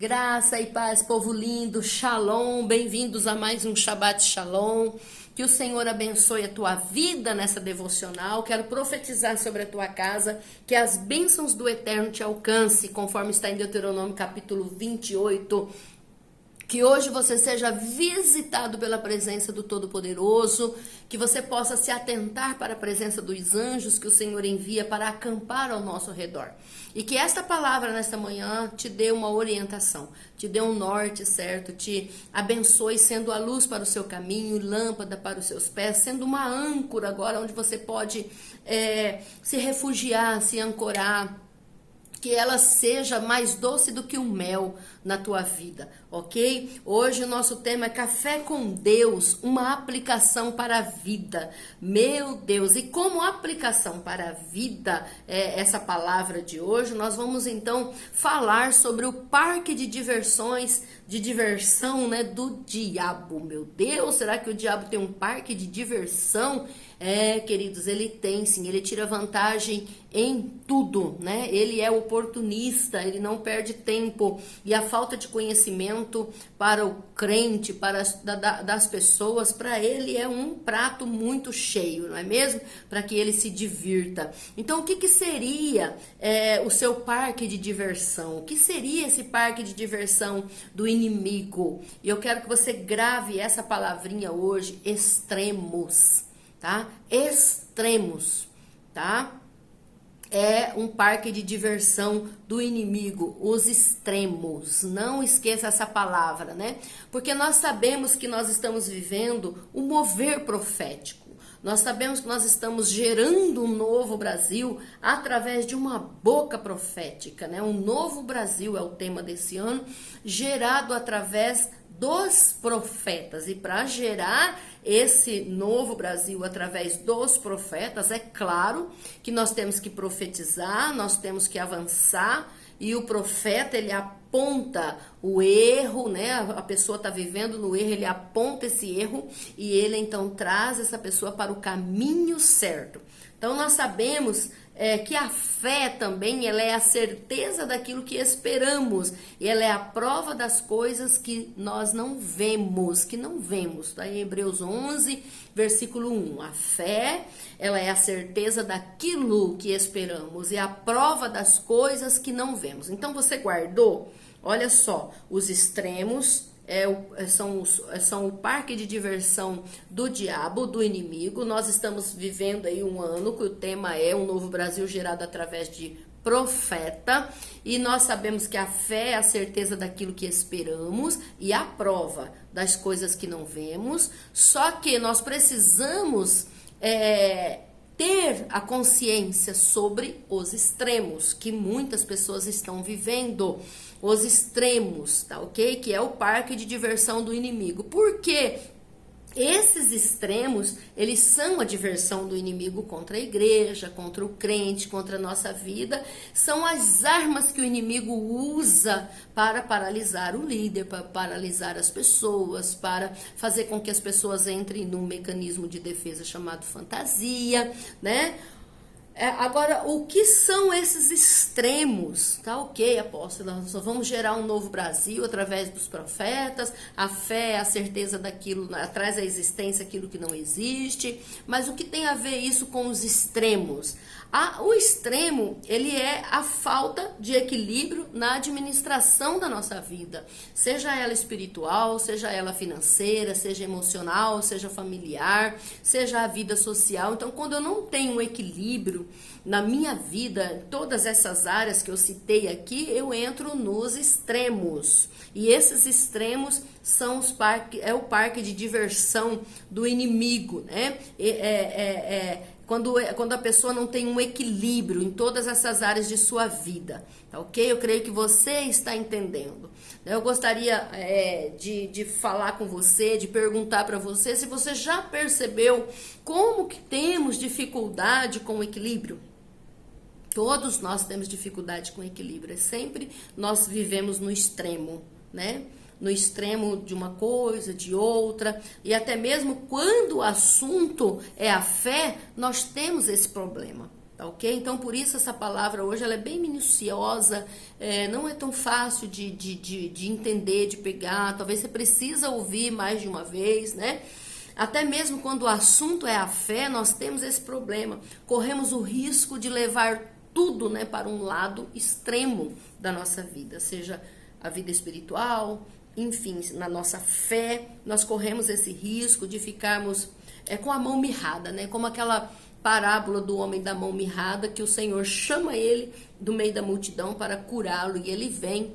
Graça e paz, povo lindo, shalom, bem-vindos a mais um Shabbat Shalom. Que o Senhor abençoe a tua vida nessa devocional. Quero profetizar sobre a tua casa, que as bênçãos do Eterno te alcance, conforme está em Deuteronômio capítulo 28. Que hoje você seja visitado pela presença do Todo-Poderoso, que você possa se atentar para a presença dos anjos que o Senhor envia para acampar ao nosso redor. E que esta palavra nesta manhã te dê uma orientação, te dê um norte certo, te abençoe sendo a luz para o seu caminho, lâmpada para os seus pés, sendo uma âncora agora onde você pode se refugiar, se ancorar. Que ela seja mais doce do que o mel na tua vida, ok? Hoje o nosso tema é Café com Deus, uma aplicação para a vida. Meu Deus, e como aplicação para a vida, essa palavra de hoje, nós vamos então falar sobre o parque de diversões, de diversão, né, do diabo. Meu Deus, será que o diabo tem um parque de diversão? Queridos, ele tem sim, ele tira vantagem em tudo, né? Ele é oportunista, ele não perde tempo. E a falta de conhecimento para o crente, para das pessoas, para ele é um prato muito cheio, não é mesmo? Para que ele se divirta. Então, o que seria o seu parque de diversão? O que seria esse parque de diversão do inimigo? E eu quero que você grave essa palavrinha hoje, extremos. Tá? Extremos, tá? É um parque de diversão do inimigo, os extremos. Não esqueça essa palavra, né? Porque nós sabemos que nós estamos vivendo um mover profético. Nós sabemos que nós estamos gerando um novo Brasil através de uma boca profética, né? Um novo Brasil é o tema desse ano, gerado através dos profetas. E para gerar esse novo Brasil através dos profetas, é claro que nós temos que profetizar, nós temos que avançar, e o profeta, ele aponta o erro, né? A pessoa está vivendo no erro, ele aponta esse erro e ele então traz essa pessoa para o caminho certo. Então nós sabemos que a fé também, ela é a certeza daquilo que esperamos, e ela é a prova das coisas que nós não vemos, tá? Em Hebreus 11, versículo 1, a fé, ela é a certeza daquilo que esperamos, e a prova das coisas que não vemos. Então você guardou? Olha só, os extremos são o parque de diversão do diabo, do inimigo. Nós estamos vivendo aí um ano que o tema é um novo Brasil gerado através de profeta, e nós sabemos que a fé é a certeza daquilo que esperamos e a prova das coisas que não vemos. Só que nós precisamos ter a consciência sobre os extremos que muitas pessoas estão vivendo. Os extremos, tá ok? Que é o parque de diversão do inimigo. Por quê? Esses extremos, eles são a diversão do inimigo contra a igreja, contra o crente, contra a nossa vida. São as armas que o inimigo usa para paralisar o líder, para paralisar as pessoas, para fazer com que as pessoas entrem num mecanismo de defesa chamado fantasia, né? Agora, o que são esses extremos? Tá ok, apóstolo, nós só vamos gerar um novo Brasil através dos profetas, a fé, a certeza daquilo, traz à existência aquilo que não existe, mas o que tem a ver isso com os extremos? O extremo, ele é a falta de equilíbrio na administração da nossa vida, seja ela espiritual, seja ela financeira, seja emocional, seja familiar, seja a vida social. Então, quando eu não tenho um equilíbrio na minha vida, todas essas áreas que eu citei aqui, eu entro nos extremos. E esses extremos são o parque de diversão do inimigo, né? Quando a pessoa não tem um equilíbrio em todas essas áreas de sua vida, tá ok? Eu creio que você está entendendo. Eu gostaria de falar com você, de perguntar para você se você já percebeu como que temos dificuldade com o equilíbrio. Todos nós temos dificuldade com equilíbrio, sempre nós vivemos no extremo, né? No extremo de uma coisa, de outra, e até mesmo quando o assunto é a fé, nós temos esse problema, tá ok? Então, por isso essa palavra hoje ela é bem minuciosa, não é tão fácil de entender, de pegar, talvez você precisa ouvir mais de uma vez, né? Até mesmo quando o assunto é a fé, nós temos esse problema, corremos o risco de levar tudo, né, para um lado extremo da nossa vida, seja a vida espiritual, enfim, na nossa fé, nós corremos esse risco de ficarmos com a mão mirrada, né, como aquela parábola do homem da mão mirrada, que o Senhor chama ele do meio da multidão para curá-lo, e ele vem.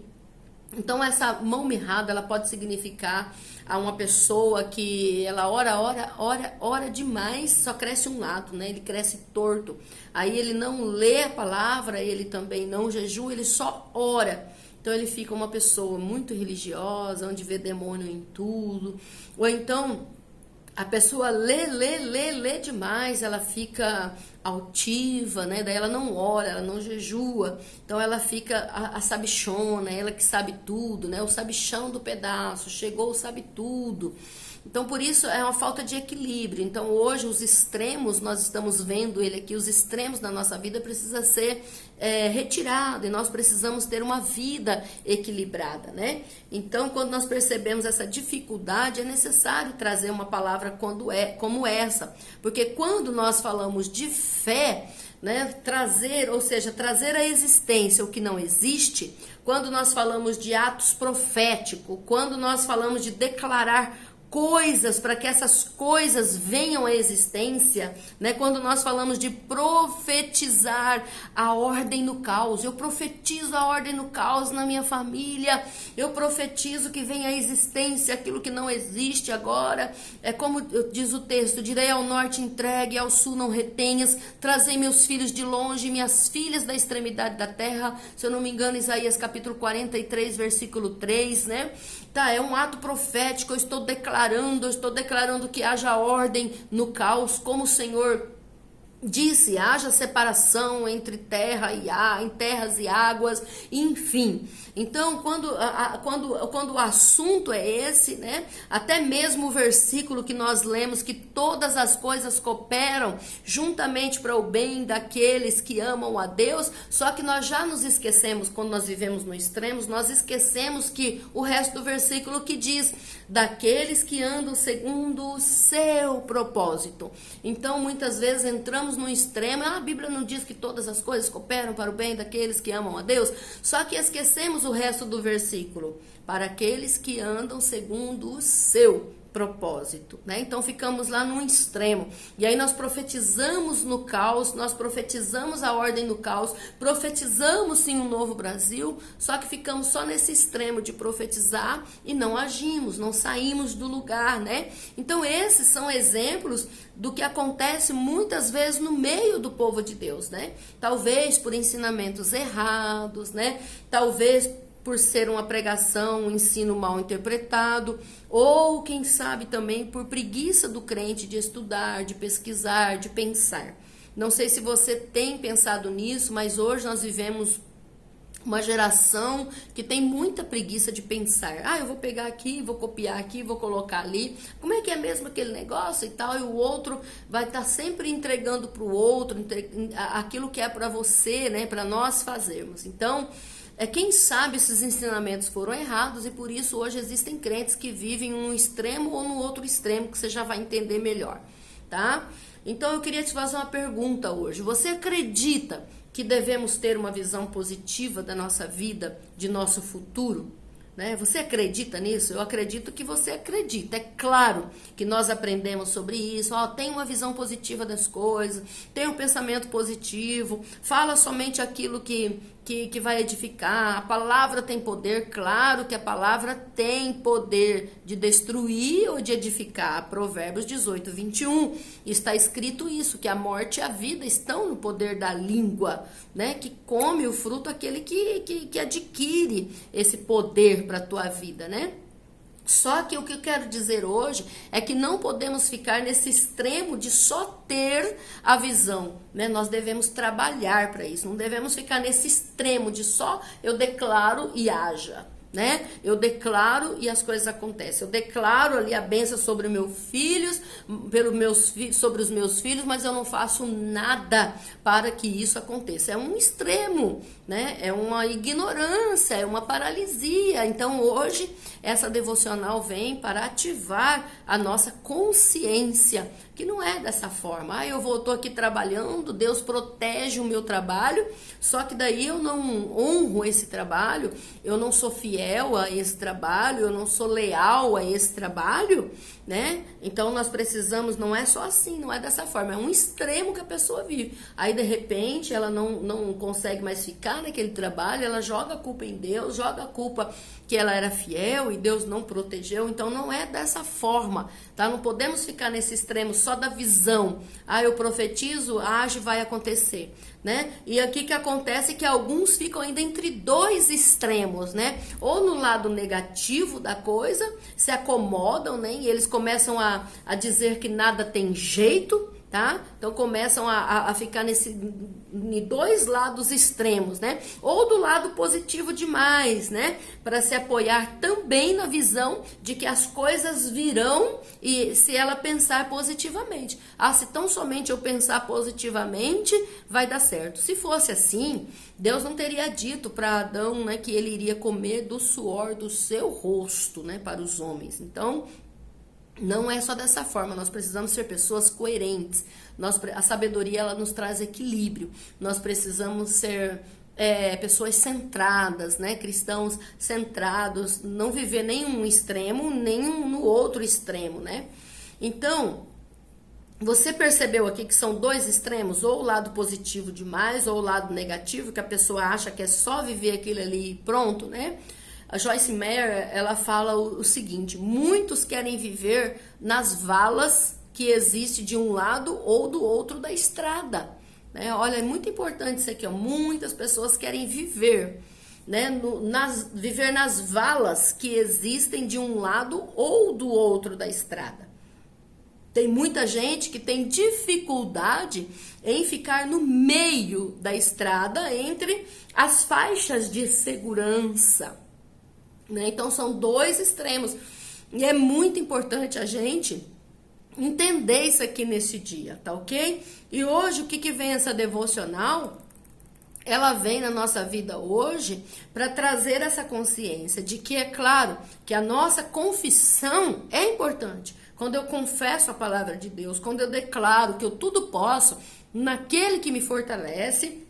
Então essa mão mirrada, ela pode significar a uma pessoa que ela ora demais, só cresce um lado, né? Ele cresce torto. Aí ele não lê a palavra, ele também não jejua, ele só ora. Então ele fica uma pessoa muito religiosa, onde vê demônio em tudo. Ou então a pessoa lê demais, ela fica altiva, né? Daí ela não ora, ela não jejua, então ela fica a sabichona, ela que sabe tudo, né? O sabichão do pedaço, chegou, sabe tudo. Então, por isso, é uma falta de equilíbrio. Então, hoje, os extremos, nós estamos vendo ele aqui, os extremos da nossa vida precisa ser retirado, e nós precisamos ter uma vida equilibrada, né? Então, quando nós percebemos essa dificuldade, é necessário trazer uma palavra como essa, porque quando nós falamos de fé, né, trazer à existência o que não existe, quando nós falamos de atos proféticos, quando nós falamos de declarar coisas para que essas coisas venham à existência, né? Quando nós falamos de profetizar a ordem no caos, eu profetizo a ordem no caos na minha família, eu profetizo que venha à existência aquilo que não existe agora, é como diz o texto, direi ao norte entregue, ao sul não retenhas, trazei meus filhos de longe, minhas filhas da extremidade da terra, se eu não me engano, Isaías capítulo 43, versículo 3, né? Tá, é um ato profético, eu estou declarando que haja ordem no caos, como o Senhor disse, haja separação entre terras e águas, enfim. Então, quando o assunto é esse, né? Até mesmo o versículo que nós lemos, que todas as coisas cooperam juntamente para o bem daqueles que amam a Deus, só que nós já nos esquecemos, quando nós vivemos no extremo, nós esquecemos que o resto do versículo que diz, daqueles que andam segundo o seu propósito. Então, muitas vezes entramos no extremo, a Bíblia não diz que todas as coisas cooperam para o bem daqueles que amam a Deus, só que esquecemos o resto do versículo, para aqueles que andam segundo o seu propósito, né? Então ficamos lá num extremo, e aí nós profetizamos no caos, nós profetizamos a ordem no caos, profetizamos sim um novo Brasil, só que ficamos só nesse extremo de profetizar e não agimos, não saímos do lugar, né? Então esses são exemplos do que acontece muitas vezes no meio do povo de Deus, né? Talvez por ensinamentos errados, né? Talvez por ser uma pregação, um ensino mal interpretado, ou quem sabe também por preguiça do crente de estudar, de pesquisar, de pensar. Não sei se você tem pensado nisso, mas hoje nós vivemos uma geração que tem muita preguiça de pensar. Eu vou pegar aqui, vou copiar aqui, vou colocar ali. Como é que é mesmo aquele negócio e tal? E o outro vai estar sempre entregando para o outro aquilo que é para você, né? Para nós fazermos. Então, quem sabe esses ensinamentos foram errados e por isso hoje existem crentes que vivem num extremo ou no outro extremo, que você já vai entender melhor, tá? Então eu queria te fazer uma pergunta hoje. Você acredita que devemos ter uma visão positiva da nossa vida, de nosso futuro? Né? Você acredita nisso? Eu acredito que você acredita. É claro que nós aprendemos sobre isso. Tem uma visão positiva das coisas, tem um pensamento positivo, fala somente aquilo que vai edificar. A palavra tem poder, claro que a palavra tem poder de destruir ou de edificar. Provérbios 18, 21, está escrito isso, que a morte e a vida estão no poder da língua, né? Que come o fruto aquele que adquire esse poder para a tua vida, né? Só que o que eu quero dizer hoje é que não podemos ficar nesse extremo de só ter a visão, né? Nós devemos trabalhar para isso, não devemos ficar nesse extremo de só eu declaro e haja, né? Eu declaro e as coisas acontecem. Eu declaro ali a bênção sobre meus filhos, sobre os meus filhos, mas eu não faço nada para que isso aconteça. É um extremo, né? É uma ignorância, é uma paralisia. Então hoje essa devocional vem para ativar a nossa consciência, que não é dessa forma. Eu tô aqui trabalhando, Deus protege o meu trabalho, só que daí eu não honro esse trabalho, eu não sou fiel a esse trabalho, eu não sou leal a esse trabalho, né? Então nós precisamos, não é só assim, não é dessa forma, é um extremo que a pessoa vive. Aí de repente ela não consegue mais ficar naquele trabalho, ela joga a culpa em Deus, joga a culpa que ela era fiel e Deus não protegeu. Então não é dessa forma, tá? Não podemos ficar nesse extremo só da visão. Eu profetizo, age, vai acontecer, né? E aqui que acontece que alguns ficam ainda entre dois extremos, né? Ou no lado negativo da coisa, se acomodam, né? E eles começam a dizer que nada tem jeito, tá? Então começam a ficar em dois lados extremos, né? Ou do lado positivo demais, né? Para se apoiar também na visão de que as coisas virão e se ela pensar positivamente. Se tão somente eu pensar positivamente, vai dar certo. Se fosse assim, Deus não teria dito para Adão, né, que ele iria comer do suor do seu rosto, né, para os homens. Então, não é só dessa forma, nós precisamos ser pessoas coerentes. A sabedoria, ela nos traz equilíbrio. Nós precisamos ser pessoas centradas, né? Cristãos centrados, não viver nenhum extremo, nenhum no outro extremo, né? Então, você percebeu aqui que são dois extremos, ou o lado positivo demais, ou o lado negativo, que a pessoa acha que é só viver aquilo ali e pronto, né? A Joyce Meyer, ela fala o seguinte: muitos querem viver nas valas que existe de um lado ou do outro da estrada, né? Olha, é muito importante isso aqui, ó. Muitas pessoas querem viver, né, viver nas valas que existem de um lado ou do outro da estrada. Tem muita gente que tem dificuldade em ficar no meio da estrada entre as faixas de segurança, né? Então são dois extremos e é muito importante a gente entender isso aqui nesse dia, tá ok? E hoje o que vem essa devocional? Ela vem na nossa vida hoje para trazer essa consciência de que é claro que a nossa confissão é importante. Quando eu confesso a palavra de Deus, quando eu declaro que eu tudo posso naquele que me fortalece,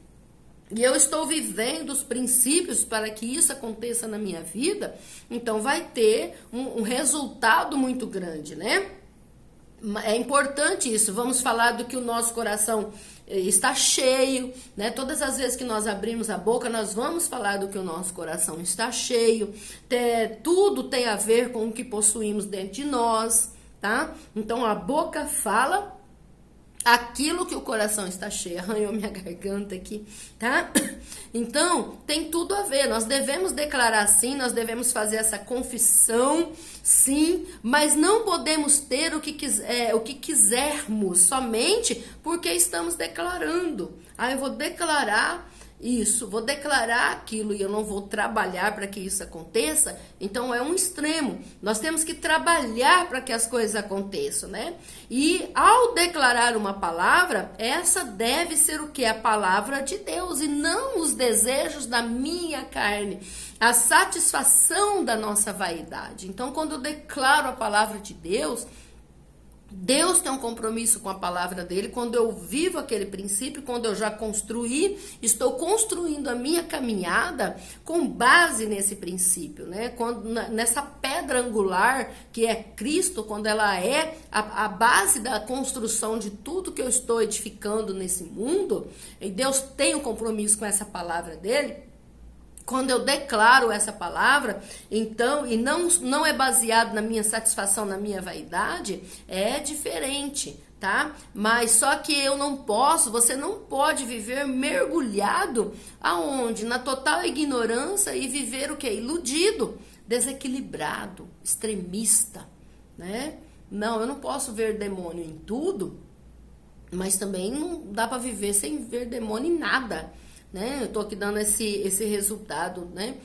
e eu estou vivendo os princípios para que isso aconteça na minha vida, então vai ter um resultado muito grande, né? É importante isso. Vamos falar do que o nosso coração está cheio, né? Todas as vezes que nós abrimos a boca, nós vamos falar do que o nosso coração está cheio. Tudo tem a ver com o que possuímos dentro de nós, tá? Então a boca fala aquilo que o coração está cheio. Arranhou minha garganta aqui, tá? Então, tem tudo a ver. Nós devemos declarar sim, nós devemos fazer essa confissão, sim, mas não podemos ter o que quisermos somente porque estamos declarando. Eu vou declarar isso, vou declarar aquilo e eu não vou trabalhar para que isso aconteça. Então é um extremo. Nós temos que trabalhar para que as coisas aconteçam, né? E ao declarar uma palavra, essa deve ser o que? A palavra de Deus e não os desejos da minha carne, a satisfação da nossa vaidade. Então quando eu declaro a palavra de Deus, Deus tem um compromisso com a palavra dele. Quando eu vivo aquele princípio, quando eu já construí, estou construindo a minha caminhada com base nesse princípio, né? Nessa pedra angular que é Cristo, quando ela é a base da construção de tudo que eu estou edificando nesse mundo, e Deus tem um compromisso com essa palavra dele. Quando eu declaro essa palavra, então, e não é baseado na minha satisfação, na minha vaidade, é diferente, tá? Mas só que você não pode viver mergulhado aonde? Na total ignorância e viver o quê? Iludido, desequilibrado, extremista, né? Não, eu não posso ver demônio em tudo, mas também não dá para viver sem ver demônio em nada. né? Eu tô aqui dando esse resultado, né?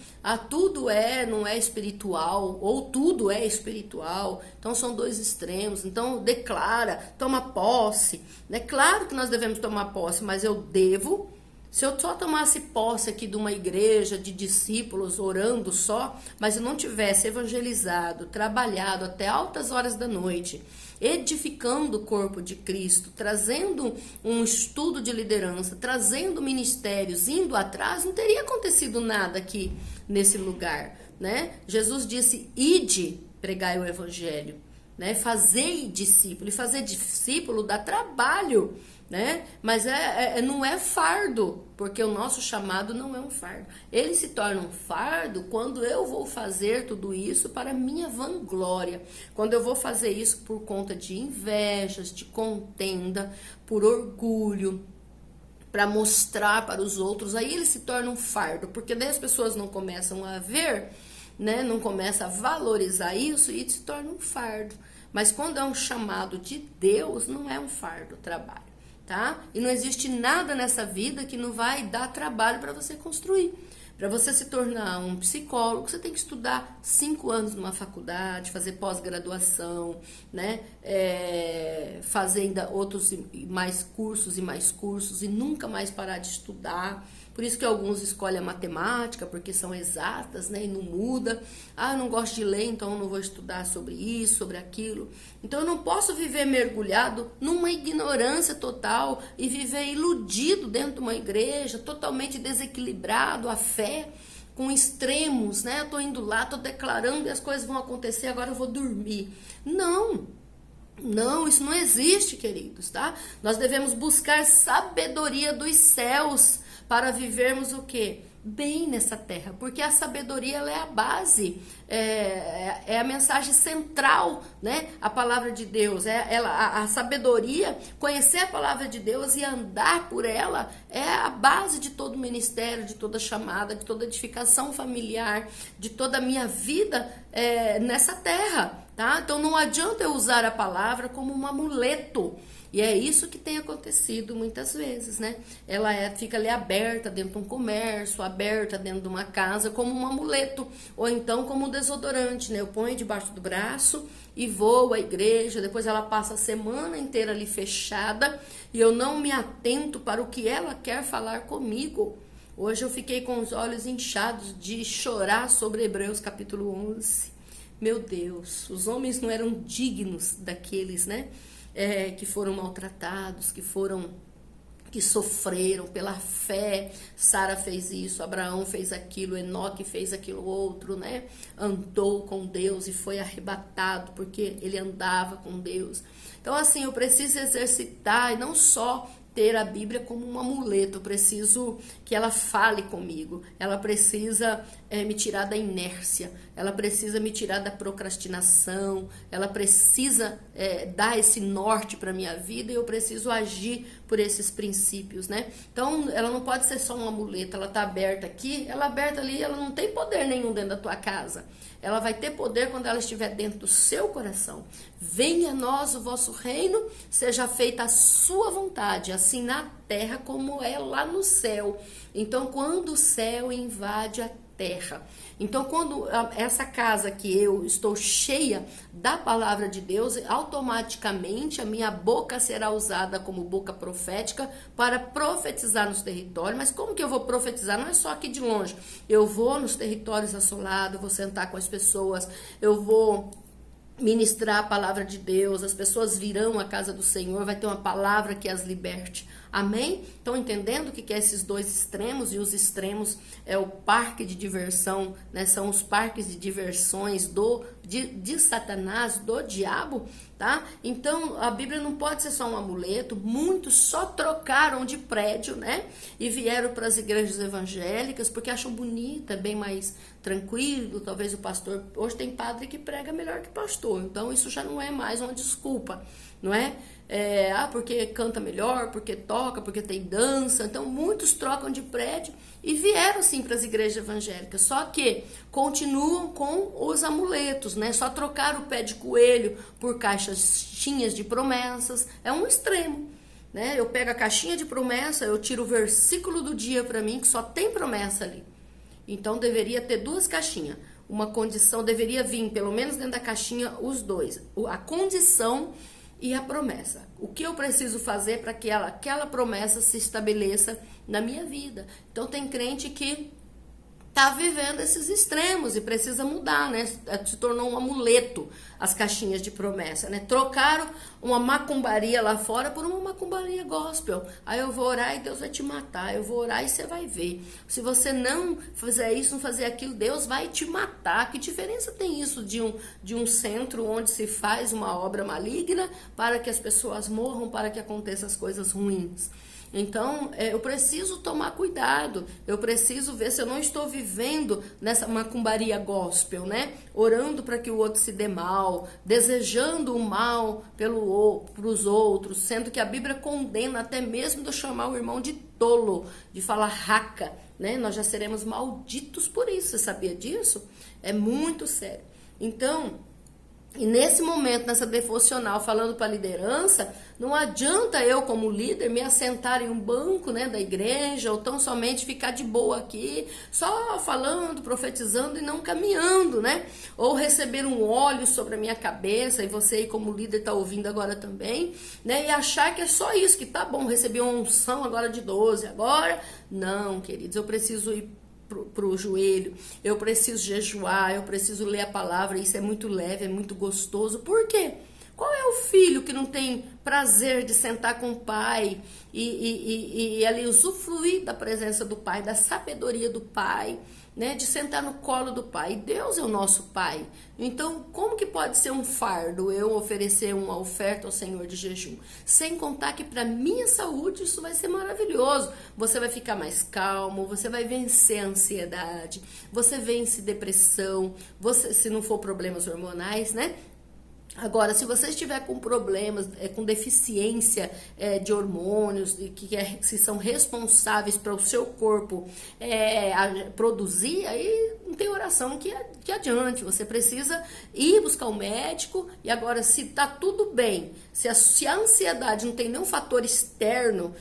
Tudo não é espiritual, ou tudo é espiritual. Então são dois extremos. Então declara, toma posse, né? Claro que nós devemos tomar posse, mas eu devo. Se eu só tomasse posse aqui de uma igreja de discípulos orando só, mas eu não tivesse evangelizado, trabalhado até altas horas da noite, edificando o corpo de Cristo, trazendo um estudo de liderança, trazendo ministérios, indo atrás, não teria acontecido nada aqui nesse lugar, né? Jesus disse: ide, pregai o evangelho, né? Fazei discípulo, e fazer discípulo dá trabalho, né? Mas não é fardo, porque o nosso chamado não é um fardo. Ele se torna um fardo quando eu vou fazer tudo isso para minha vanglória, quando eu vou fazer isso por conta de invejas, de contenda, por orgulho, para mostrar para os outros. Aí ele se torna um fardo, porque daí as pessoas não começam a ver, né? Não começam a valorizar isso e se torna um fardo. Mas quando é um chamado de Deus, não é um fardo o trabalho. Tá? E não existe nada nessa vida que não vai dar trabalho para você construir. Para você se tornar um psicólogo, você tem que estudar 5 anos numa faculdade, fazer pós-graduação, né? Fazer ainda outros mais cursos e nunca mais parar de estudar. Por isso que alguns escolhem a matemática, porque são exatas, né? E não muda. Eu não gosto de ler, então eu não vou estudar sobre isso, sobre aquilo. Então eu não posso viver mergulhado numa ignorância total e viver iludido dentro de uma igreja, totalmente desequilibrado, a fé, com extremos, né? Eu tô indo lá, tô declarando e as coisas vão acontecer, agora eu vou dormir. Não, isso não existe, queridos, tá? Nós devemos buscar sabedoria dos céus para vivermos o quê? Bem nessa terra, porque a sabedoria ela é a base, é a mensagem central, né? A palavra de Deus, a sabedoria, conhecer a palavra de Deus e andar por ela é a base de todo ministério, de toda chamada, de toda edificação familiar, de toda a minha vida nessa terra, tá? Então não adianta eu usar a palavra como um amuleto. E é isso que tem acontecido muitas vezes, né? Ela fica ali aberta dentro de um comércio, aberta dentro de uma casa, como um amuleto, ou então como um desodorante, né? Eu ponho debaixo do braço e vou à igreja, depois ela passa a semana inteira ali fechada e eu não me atento para o que ela quer falar comigo. Hoje eu fiquei com os olhos inchados de chorar sobre Hebreus capítulo 11. Meu Deus, os homens não eram dignos daqueles, né? Que foram maltratados, que sofreram pela fé. Sara fez isso, Abraão fez aquilo, Enoque fez aquilo outro, né? Andou com Deus e foi arrebatado porque ele andava com Deus. Então assim, eu preciso exercitar e não só ter a Bíblia como um amuleto, eu preciso que ela fale comigo, ela precisa me tirar da inércia, ela precisa me tirar da procrastinação, ela precisa dar esse norte para minha vida e eu preciso agir por esses princípios, né? Então, ela não pode ser só um amuleto, ela tá aberta aqui, ela aberta ali, ela não tem poder nenhum dentro da tua casa. Ela vai ter poder quando ela estiver dentro do seu coração. Venha a nós o vosso reino, seja feita a sua vontade, assim na terra como é lá no céu. Então, quando o céu invade a terra. Então, quando essa casa que eu estou cheia da palavra de Deus, automaticamente a minha boca será usada como boca profética para profetizar nos territórios. Mas como que eu vou profetizar? Não é só aqui de longe. Eu vou nos territórios assolados, eu vou sentar com as pessoas, eu vou ministrar a palavra de Deus, as pessoas virão à casa do Senhor, vai ter uma palavra que as liberte. Amém? Estão entendendo o que é esses dois extremos? E os extremos é o parque de diversão, né? São os parques de diversões de Satanás, do diabo, tá? Então, a Bíblia não pode ser só um amuleto. Muitos só trocaram de prédio, né? E vieram para as igrejas evangélicas porque acham bonita, bem mais tranquilo. Talvez o pastor... Hoje tem padre que prega melhor que pastor. Então, isso já não é mais uma desculpa, não é? Porque canta melhor, porque toca, porque tem dança. Então, muitos trocam de prédio e vieram, sim, para as igrejas evangélicas. Só que continuam com os amuletos, né? Só trocaram o pé de coelho por caixinhas de promessas. É um extremo. né? Eu pego a caixinha de promessa, eu tiro o versículo do dia para mim, que só tem promessa ali. Então deveria ter duas caixinhas. Uma condição, deveria vir, pelo menos dentro da caixinha, os dois. A condição e a promessa. O que eu preciso fazer para que aquela promessa se estabeleça na minha vida. Então tem crente que tá vivendo esses extremos e precisa mudar, né? Se tornou um amuleto as caixinhas de promessa, né? Trocaram uma macumbaria lá fora por uma macumbaria gospel. Aí eu vou orar e Deus vai te matar. Eu vou orar e você vai ver. Se você não fizer isso, não fazer aquilo, Deus vai te matar. Que diferença tem isso de um centro onde se faz uma obra maligna para que as pessoas morram, para que aconteçam as coisas ruins? Então, eu preciso tomar cuidado, eu preciso ver se eu não estou vivendo nessa macumbaria gospel, né? Orando para que o outro se dê mal, desejando o mal pros outros, sendo que a Bíblia condena até mesmo de eu chamar o irmão de tolo, de falar raca, né? Nós já seremos malditos por isso, você sabia disso? É muito sério. Então, e nesse momento, nessa devocional, falando para a liderança, não adianta eu, como líder, me assentar em um banco, né, da igreja, ou tão somente ficar de boa aqui, só falando, profetizando e não caminhando, né? Ou receber um óleo sobre a minha cabeça, e você aí como líder está ouvindo agora também, né? E achar que é só isso, que tá bom, recebi uma unção agora de 12, agora... Não, queridos, eu preciso ir pro joelho, eu preciso jejuar, eu preciso ler a palavra, isso é muito leve, é muito gostoso. Por quê? Qual é o filho que não tem prazer de sentar com o pai e ali usufruir da presença do pai, da sabedoria do pai, né? De sentar no colo do pai. Deus é o nosso pai. Então, como que pode ser um fardo eu oferecer uma oferta ao Senhor de jejum? Sem contar que para minha saúde isso vai ser maravilhoso. Você vai ficar mais calmo, você vai vencer a ansiedade, você vence depressão, você, se não for problemas hormonais, né? Agora, se você estiver com problemas, com deficiência de hormônios, que são responsáveis para o seu corpo produzir, aí não tem oração que adiante. Você precisa ir buscar um médico. E agora, se está tudo bem, se a ansiedade não tem nenhum fator externo,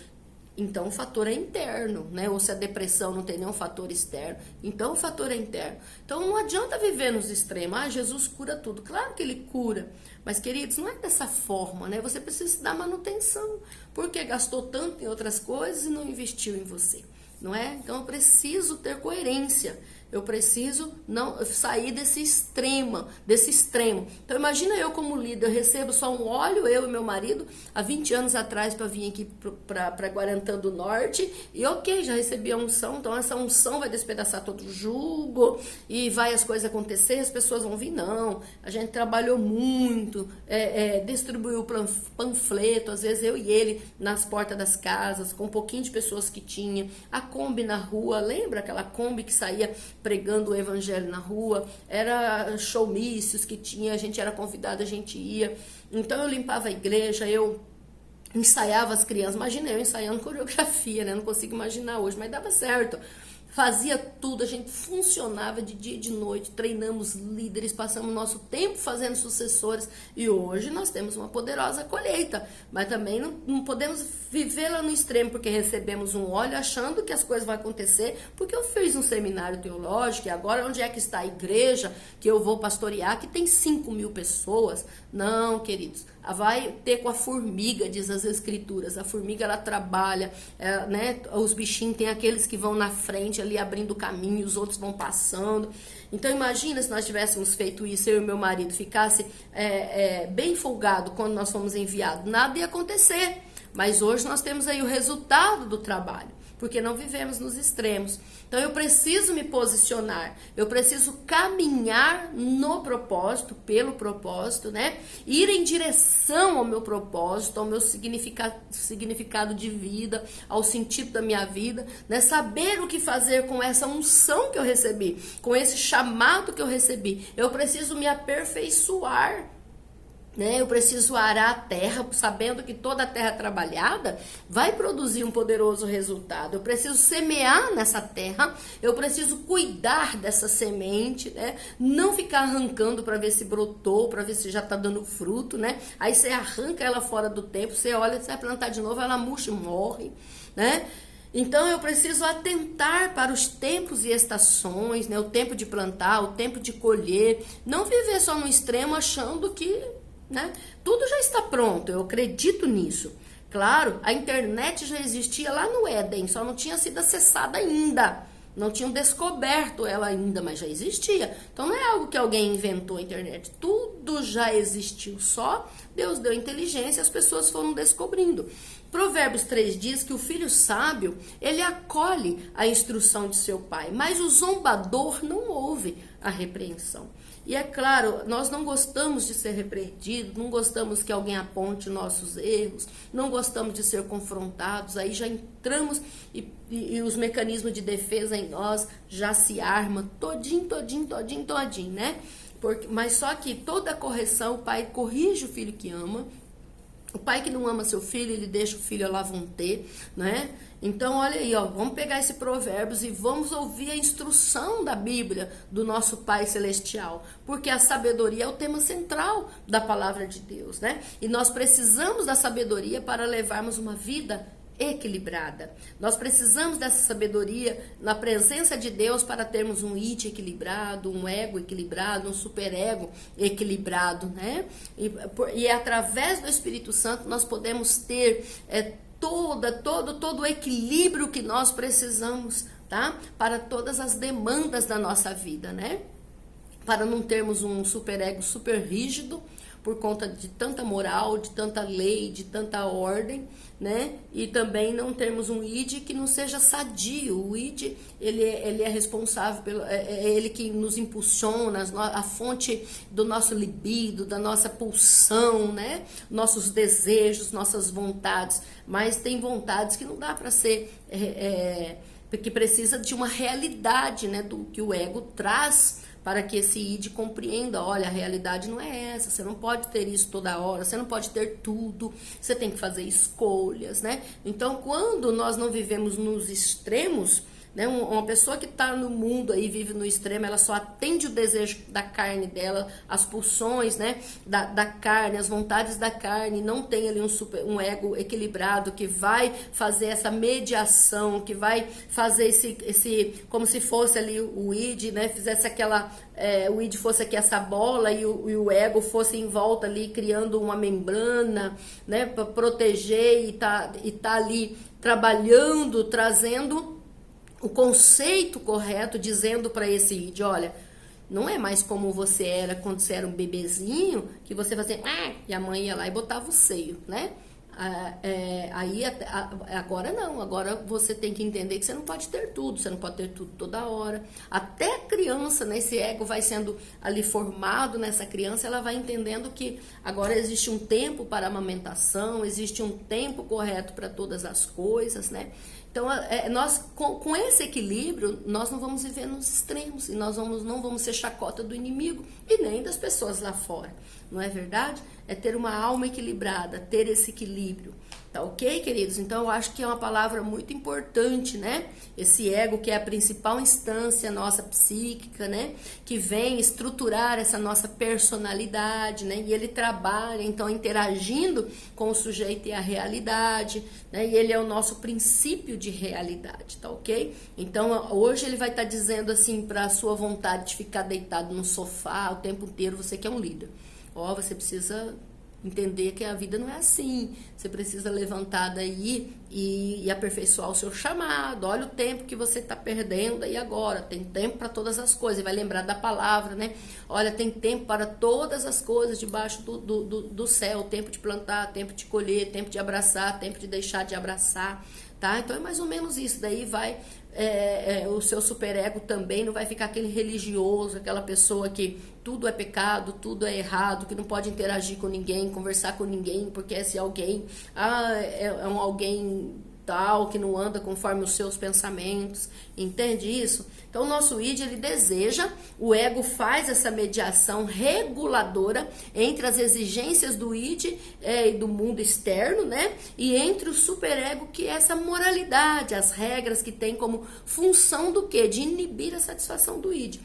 então o fator é interno, né? Ou se a depressão não tem nenhum fator externo, então o fator é interno. Então não adianta viver nos extremos. Jesus cura tudo. Claro que ele cura. Mas, queridos, não é dessa forma, né? Você precisa dar manutenção. Porque gastou tanto em outras coisas e não investiu em você, não é? Então eu preciso ter coerência. Eu preciso não sair desse extremo. Então imagina eu como líder, eu recebo só um óleo, eu e meu marido, há 20 anos atrás para vir aqui para Guarantã do Norte, e ok, já recebi a unção, então essa unção vai despedaçar todo o jugo, e vai as coisas acontecer, as pessoas vão vir, não. A gente trabalhou muito, distribuiu panfleto, às vezes eu e ele nas portas das casas, com um pouquinho de pessoas que tinha, a Kombi na rua, lembra aquela Kombi que saía pregando o evangelho na rua, era showmícios que tinha, a gente era convidado, a gente ia. Então eu limpava a igreja, eu ensaiava as crianças, imagina eu ensaiando coreografia, né? Não consigo imaginar hoje, mas dava certo. Fazia tudo, a gente funcionava de dia e de noite, treinamos líderes, passamos nosso tempo fazendo sucessores, e hoje nós temos uma poderosa colheita, mas também não podemos viver lá no extremo, porque recebemos um óleo achando que as coisas vão acontecer, porque eu fiz um seminário teológico, e agora onde é que está a igreja que eu vou pastorear, que tem 5.000 pessoas? Não, queridos, vai ter com a formiga, diz as escrituras. A formiga, ela trabalha, né? Os bichinhos, tem aqueles que vão na frente ali abrindo o caminho, os outros vão passando. Então imagina se nós tivéssemos feito isso, eu e meu marido ficasse bem folgado quando nós fomos enviados, nada ia acontecer. Mas hoje nós temos aí o resultado do trabalho, porque não vivemos nos extremos. Então eu preciso me posicionar, eu preciso caminhar no propósito, pelo propósito, né? Ir em direção ao meu propósito, ao meu significado de vida, ao sentido da minha vida, né? Saber o que fazer com essa unção que eu recebi, com esse chamado que eu recebi. Eu preciso me aperfeiçoar. né? Eu preciso arar a terra, sabendo que toda a terra trabalhada vai produzir um poderoso resultado. Eu preciso semear nessa terra, eu preciso cuidar dessa semente, né? Não ficar arrancando para ver se brotou, para ver se já está dando fruto, né? Aí você arranca ela fora do tempo, você olha, você vai plantar de novo, ela murcha e morre, né? Então eu preciso atentar para os tempos e estações, né? O tempo de plantar, o tempo de colher, não viver só no extremo achando que, né, tudo já está pronto. Eu acredito nisso. Claro, a internet já existia lá no Éden, só não tinha sido acessada ainda. Não tinham descoberto ela ainda, mas já existia. Então não é algo que alguém inventou a internet. Tudo já existiu, só Deus deu inteligência e as pessoas foram descobrindo. Provérbios 3 diz que o filho sábio, ele acolhe a instrução de seu pai, mas o zombador não ouve a repreensão. E é claro, nós não gostamos de ser repreendidos, não gostamos que alguém aponte nossos erros, não gostamos de ser confrontados, aí já entramos e os mecanismos de defesa em nós já se armam todinho, né? Mas só que toda correção, o pai corrige o filho que ama. O pai que não ama seu filho, ele deixa o filho lá vão ter, né? Então, olha aí, ó, vamos pegar esse Provérbios e vamos ouvir a instrução da Bíblia do nosso Pai Celestial, porque a sabedoria é o tema central da palavra de Deus, né? E nós precisamos da sabedoria para levarmos uma vida equilibrada. Nós precisamos dessa sabedoria na presença de Deus para termos um id equilibrado, um ego equilibrado, um superego equilibrado, né? E através do Espírito Santo nós podemos ter todo o equilíbrio que nós precisamos, tá? Para todas as demandas da nossa vida, né? Para não termos um superego super rígido, por conta de tanta moral, de tanta lei, de tanta ordem, né? E também não termos um id que não seja sadio. O id, ele é responsável, é ele que nos impulsiona, a fonte do nosso libido, da nossa pulsão, né? Nossos desejos, nossas vontades. Mas tem vontades que não dá para ser, porque precisa de uma realidade, né? Do que o ego traz, para que esse id compreenda, olha, a realidade não é essa, você não pode ter isso toda hora, você não pode ter tudo, você tem que fazer escolhas, né? Então, quando nós não vivemos nos extremos, né, uma pessoa que está no mundo aí, vive no extremo, ela só atende o desejo da carne dela, as pulsões, né, da carne, as vontades da carne, não tem ali um ego equilibrado que vai fazer essa mediação, que vai fazer esse como se fosse ali o id, né, fizesse aquela, o id fosse aqui essa bola e o ego fosse em volta ali, criando uma membrana, né, para proteger e tá ali trabalhando, trazendo o conceito correto, dizendo para esse id, olha, não é mais como você era quando você era um bebezinho, que você fazia, e a mãe ia lá e botava o seio, né? Agora não, agora você tem que entender que você não pode ter tudo, você não pode ter tudo toda hora. Até a criança, né, esse ego vai sendo ali formado nessa criança, ela vai entendendo que agora existe um tempo para a amamentação, existe um tempo correto para todas as coisas, né? Então, nós, com esse equilíbrio, nós não vamos viver nos extremos, e nós não vamos ser chacota do inimigo e nem das pessoas lá fora, não é verdade? É ter uma alma equilibrada, ter esse equilíbrio, tá ok, queridos? Então, eu acho que é uma palavra muito importante, né? Esse ego que é a principal instância nossa psíquica, né? Que vem estruturar essa nossa personalidade, né? E ele trabalha, então, interagindo com o sujeito e a realidade, né? E ele é o nosso princípio de realidade, tá ok? Então, hoje ele vai estar dizendo assim, para a sua vontade de ficar deitado no sofá o tempo inteiro, você que é um líder. Você precisa entender que a vida não é assim, você precisa levantar daí e aperfeiçoar o seu chamado. Olha o tempo que você está perdendo aí agora, tem tempo para todas as coisas, e vai lembrar da palavra, né? Olha, tem tempo para todas as coisas debaixo do céu, tempo de plantar, tempo de colher, tempo de abraçar, tempo de deixar de abraçar, tá? Então é mais ou menos isso, daí vai... o seu superego também não vai ficar aquele religioso, aquela pessoa que tudo é pecado, tudo é errado, que não pode interagir com ninguém, conversar com ninguém, porque esse alguém é um alguém tal, que não anda conforme os seus pensamentos. Entende isso? Então, o nosso id, ele deseja, o ego faz essa mediação reguladora entre as exigências do id e do mundo externo, né? E entre o superego, que é essa moralidade, as regras que tem como função do quê? De inibir a satisfação do id.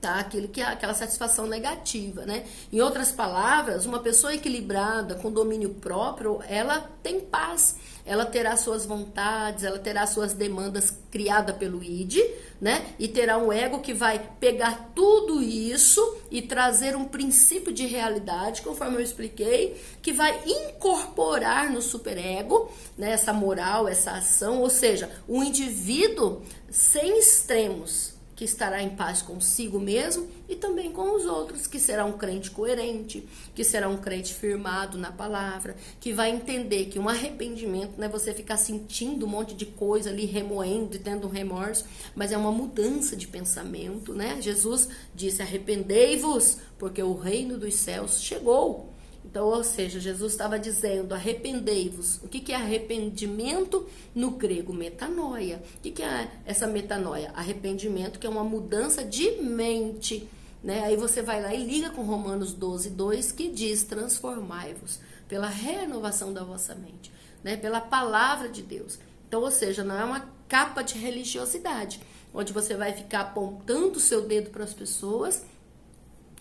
Tá? Aquilo que é aquela satisfação negativa, né? Em outras palavras, uma pessoa equilibrada, com domínio próprio, ela tem paz, ela terá suas vontades, ela terá suas demandas criadas pelo id, né? E terá um ego que vai pegar tudo isso e trazer um princípio de realidade, conforme eu expliquei, que vai incorporar no superego, né? Essa moral, essa ação, ou seja, um indivíduo sem extremos, que estará em paz consigo mesmo e também com os outros, que será um crente coerente, que será um crente firmado na palavra, que vai entender que um arrependimento não é você ficar sentindo um monte de coisa ali, remoendo e tendo um remorso, mas é uma mudança de pensamento, né? Jesus disse: arrependei-vos, porque o reino dos céus chegou. Então, ou seja, Jesus estava dizendo, arrependei-vos. O que é arrependimento no grego? Metanoia. O que é essa metanoia? Arrependimento, que é uma mudança de mente, né? Aí você vai lá e liga com Romanos 12:2, que diz, transformai-vos pela renovação da vossa mente, né? Pela palavra de Deus. Então, ou seja, não é uma capa de religiosidade, onde você vai ficar apontando o seu dedo para as pessoas,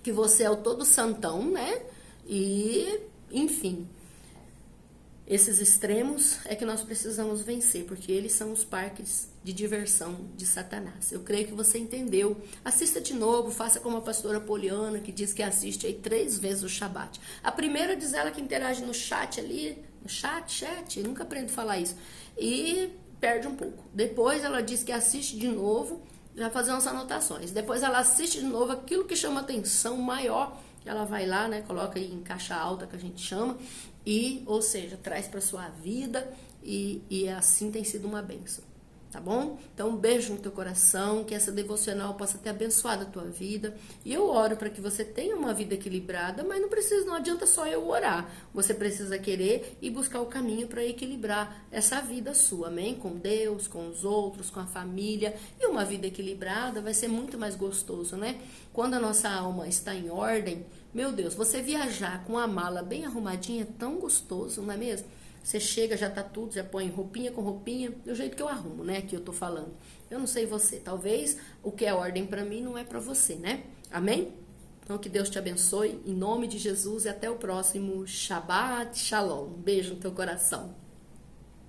que você é o todo santão, né? E, enfim, esses extremos é que nós precisamos vencer, porque eles são os parques de diversão de Satanás. Eu creio que você entendeu. Assista de novo, faça como a pastora Poliana, que diz que assiste aí 3 vezes o Shabat. A primeira diz ela que interage no chat ali, no chat, nunca aprendo a falar isso, e perde um pouco. Depois ela diz que assiste de novo, vai fazer umas anotações. Depois ela assiste de novo aquilo que chama atenção maior, ela vai lá, né, coloca aí em caixa alta, que a gente chama, e, ou seja, traz para sua vida e assim tem sido uma bênção, tá bom? Então, um beijo no teu coração, que essa devocional possa ter abençoado a tua vida, e eu oro para que você tenha uma vida equilibrada, mas não adianta só eu orar, você precisa querer e buscar o caminho para equilibrar essa vida sua, amém? Com Deus, com os outros, com a família, e uma vida equilibrada vai ser muito mais gostoso, né? Quando a nossa alma está em ordem, meu Deus, você viajar com a mala bem arrumadinha é tão gostoso, não é mesmo? Você chega, já tá tudo, já põe roupinha com roupinha, do jeito que eu arrumo, né? Que eu tô falando. Eu não sei você, talvez o que é ordem para mim não é para você, né? Amém? Então que Deus te abençoe, em nome de Jesus, e até o próximo Shabbat Shalom. Um beijo no teu coração.